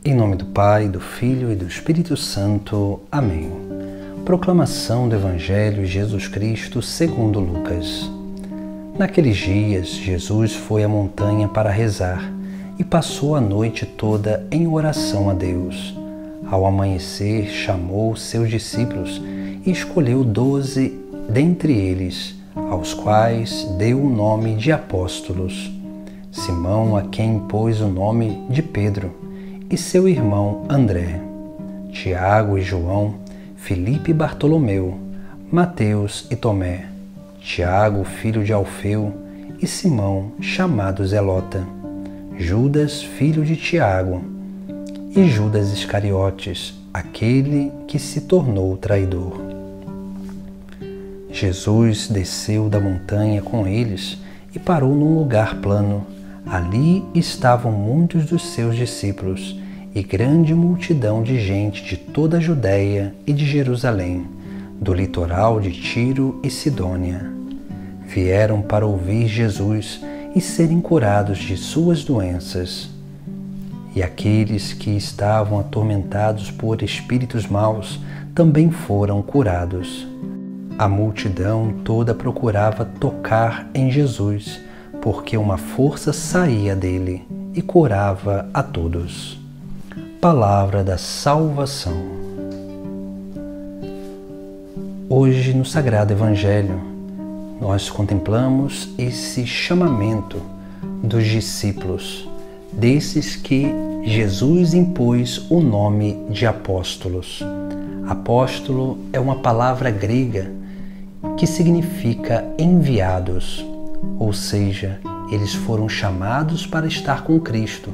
Em nome do Pai, do Filho e do Espírito Santo. Amém. Proclamação do Evangelho de Jesus Cristo segundo Lucas. Naqueles dias, Jesus foi à montanha para rezar e passou a noite toda em oração a Deus. Ao amanhecer, chamou seus discípulos e escolheu 12 dentre eles, aos quais deu o nome de apóstolos: Simão, a quem pôs o nome de Pedro, e seu irmão André, Tiago e João, Filipe e Bartolomeu, Mateus e Tomé, Tiago, filho de Alfeu, e Simão, chamado Zelota, Judas, filho de Tiago, e Judas Iscariotes, aquele que se tornou traidor. Jesus desceu da montanha com eles e parou num lugar plano. Ali estavam muitos dos seus discípulos e grande multidão de gente de toda a Judéia e de Jerusalém, do litoral de Tiro e Sidônia. Vieram para ouvir Jesus e serem curados de suas doenças. E aqueles que estavam atormentados por espíritos maus também foram curados. A multidão toda procurava tocar em Jesus, porque uma força saía dele e curava a todos. Palavra da salvação. Hoje, no Sagrado Evangelho, nós contemplamos esse chamamento dos discípulos, desses que Jesus impôs o nome de apóstolos. Apóstolo é uma palavra grega que significa enviados, ou seja, eles foram chamados para estar com Cristo,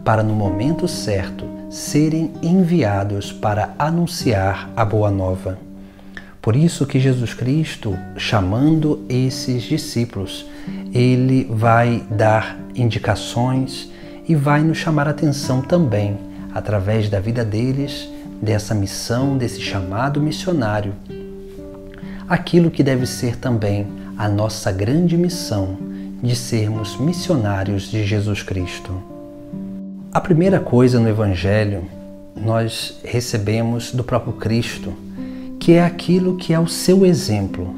para no momento certo serem enviados para anunciar a Boa Nova. Por isso que Jesus Cristo, chamando esses discípulos, ele vai dar indicações e vai nos chamar a atenção também, através da vida deles, dessa missão, desse chamado missionário, aquilo que deve ser também a nossa grande missão de sermos missionários de Jesus Cristo. A primeira coisa no Evangelho nós recebemos do próprio Cristo, que é aquilo que é o seu exemplo,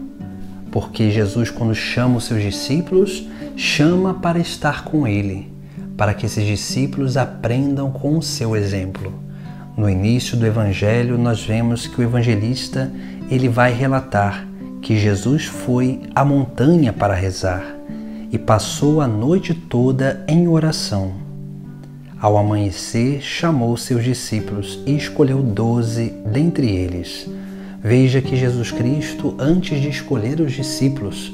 porque Jesus, quando chama os seus discípulos, chama para estar com Ele, para que esses discípulos aprendam com o seu exemplo. No início do Evangelho, nós vemos que o evangelista ele vai relatar que Jesus foi à montanha para rezar e passou a noite toda em oração. Ao amanhecer, chamou seus discípulos e escolheu 12 dentre eles. Veja que Jesus Cristo, antes de escolher os discípulos,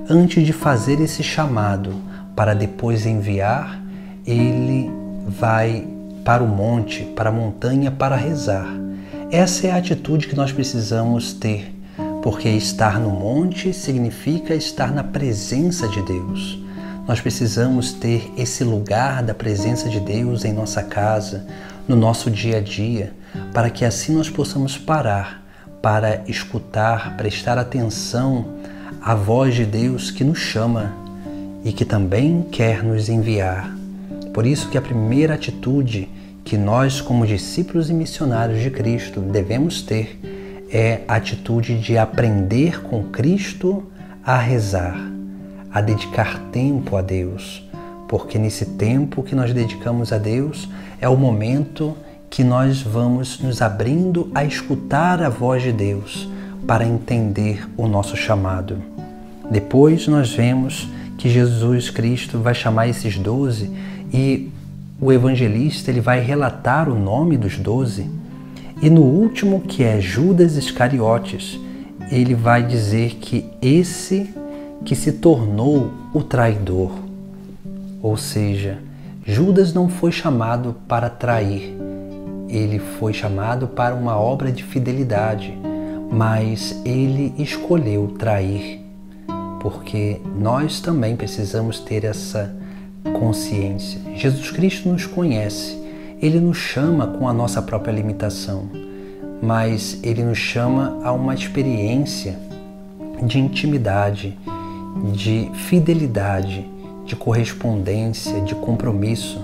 antes de fazer esse chamado para depois enviar, ele vai para o monte, para a montanha para rezar. Essa é a atitude que nós precisamos ter, porque estar no monte significa estar na presença de Deus. Nós precisamos ter esse lugar da presença de Deus em nossa casa, no nosso dia a dia, para que assim nós possamos parar para escutar, prestar atenção à voz de Deus que nos chama e que também quer nos enviar. Por isso que a primeira atitude que nós, como discípulos e missionários de Cristo, devemos ter é a atitude de aprender com Cristo a rezar, a dedicar tempo a Deus, porque nesse tempo que nós dedicamos a Deus é o momento que nós vamos nos abrindo a escutar a voz de Deus para entender o nosso chamado. Depois nós vemos que Jesus Cristo vai chamar esses 12 e o evangelista ele vai relatar o nome dos 12 e no último, que é Judas Iscariotes, ele vai dizer que esse que se tornou o traidor. Ou seja, Judas não foi chamado para trair, ele foi chamado para uma obra de fidelidade, mas ele escolheu trair, porque nós também precisamos ter essa consciência. Jesus Cristo nos conhece, Ele nos chama com a nossa própria limitação, mas Ele nos chama a uma experiência de intimidade, de fidelidade, de correspondência, de compromisso.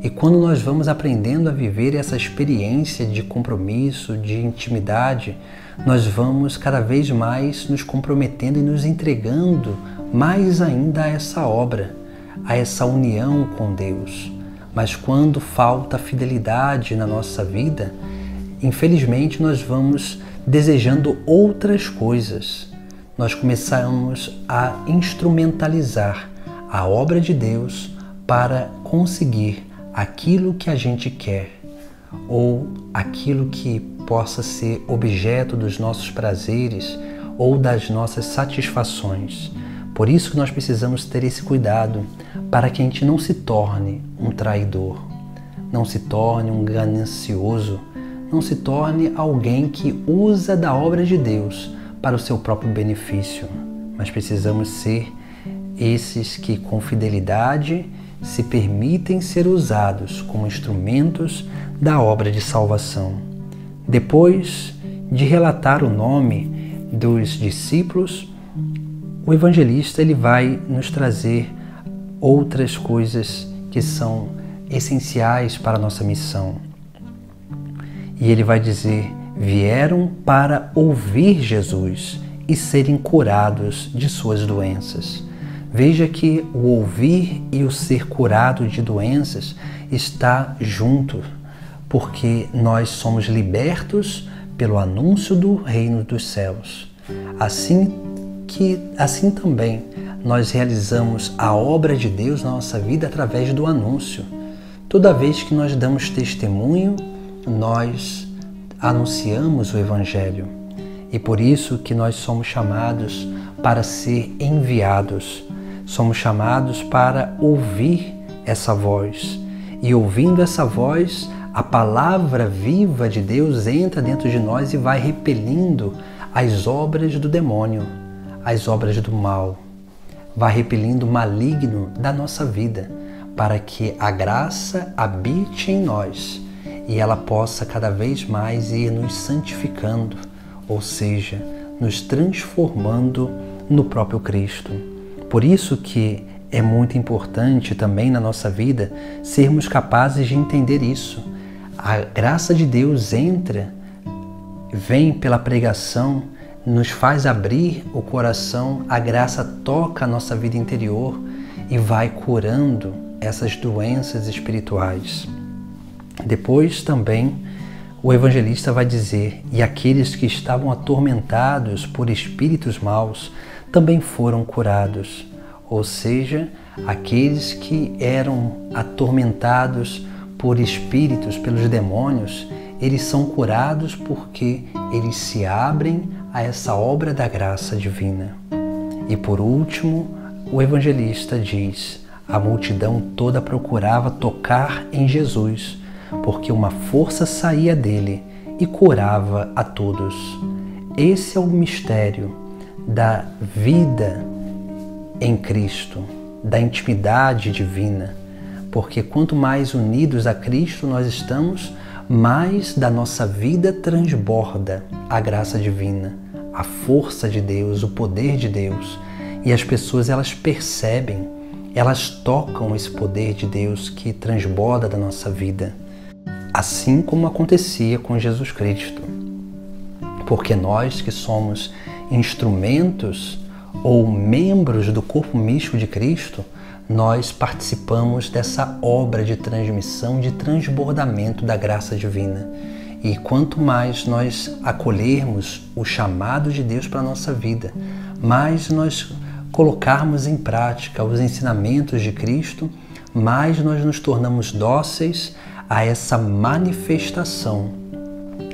E quando nós vamos aprendendo a viver essa experiência de compromisso, de intimidade, nós vamos cada vez mais nos comprometendo e nos entregando mais ainda a essa obra, a essa união com Deus. Mas quando falta fidelidade na nossa vida, infelizmente nós vamos desejando outras coisas. Nós começamos a instrumentalizar a obra de Deus para conseguir aquilo que a gente quer ou aquilo que possa ser objeto dos nossos prazeres ou das nossas satisfações. Por isso que nós precisamos ter esse cuidado para que a gente não se torne um traidor, não se torne um ganancioso, não se torne alguém que usa da obra de Deus para o seu próprio benefício. Mas precisamos ser esses que com fidelidade se permitem ser usados como instrumentos da obra de salvação. Depois de relatar o nome dos discípulos, o evangelista ele vai nos trazer outras coisas que são essenciais para a nossa missão. E ele vai dizer: vieram para ouvir Jesus e serem curados de suas doenças. Veja que o ouvir e o ser curado de doenças está junto, porque nós somos libertos pelo anúncio do reino dos céus. Assim também nós realizamos a obra de Deus na nossa vida através do anúncio. Toda vez que nós damos testemunho, nós anunciamos o Evangelho. E por isso que nós somos chamados para ser enviados. Somos chamados para ouvir essa voz. E ouvindo essa voz, a palavra viva de Deus entra dentro de nós e vai repelindo as obras do demônio, as obras do mal. Vai repelindo o maligno da nossa vida, para que a graça habite em nós e ela possa cada vez mais ir nos santificando, ou seja, nos transformando no próprio Cristo. Por isso que é muito importante também na nossa vida sermos capazes de entender isso. A graça de Deus vem pela pregação, nos faz abrir o coração, a graça toca a nossa vida interior e vai curando essas doenças espirituais. Depois também o evangelista vai dizer: e aqueles que estavam atormentados por espíritos maus também foram curados. Ou seja, aqueles que eram atormentados por espíritos, pelos demônios, eles são curados porque eles se abrem a essa obra da graça divina. E por último, o evangelista diz: a multidão toda procurava tocar em Jesus, porque uma força saía dele e curava a todos. Esse é o mistério da vida em Cristo, da intimidade divina, porque quanto mais unidos a Cristo nós estamos, mais da nossa vida transborda a graça divina, a força de Deus, o poder de Deus. E as pessoas elas percebem, elas tocam esse poder de Deus que transborda da nossa vida. Assim como acontecia com Jesus Cristo. Porque nós que somos instrumentos ou membros do corpo místico de Cristo, nós participamos dessa obra de transmissão, de transbordamento da graça divina. E quanto mais nós acolhermos o chamado de Deus para a nossa vida, mais nós colocarmos em prática os ensinamentos de Cristo, mais nós nos tornamos dóceis a essa manifestação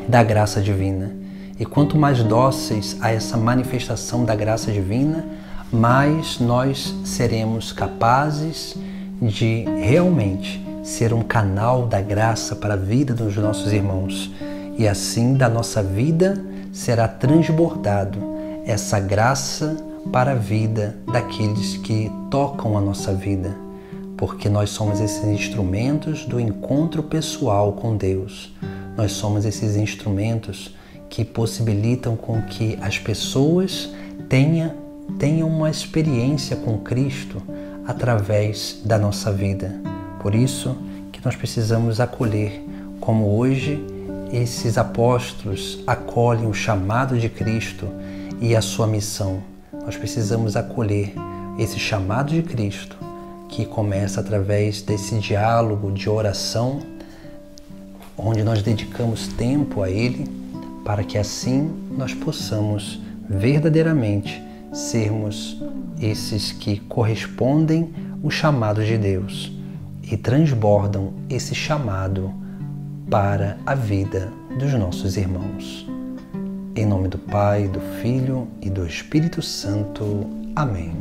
da graça divina. E quanto mais dóceis a essa manifestação da graça divina, mais nós seremos capazes de realmente ser um canal da graça para a vida dos nossos irmãos. E assim da nossa vida será transbordado essa graça para a vida daqueles que tocam a nossa vida. Porque nós somos esses instrumentos do encontro pessoal com Deus. Nós somos esses instrumentos que possibilitam com que as pessoas tenham uma experiência com Cristo através da nossa vida. Por isso, que nós precisamos acolher, como hoje esses apóstolos acolhem o chamado de Cristo e a sua missão. Nós precisamos acolher esse chamado de Cristo, que começa através desse diálogo de oração, onde nós dedicamos tempo a Ele, para que assim nós possamos verdadeiramente sermos esses que correspondem ao chamado de Deus e transbordam esse chamado para a vida dos nossos irmãos. Em nome do Pai, do Filho e do Espírito Santo. Amém.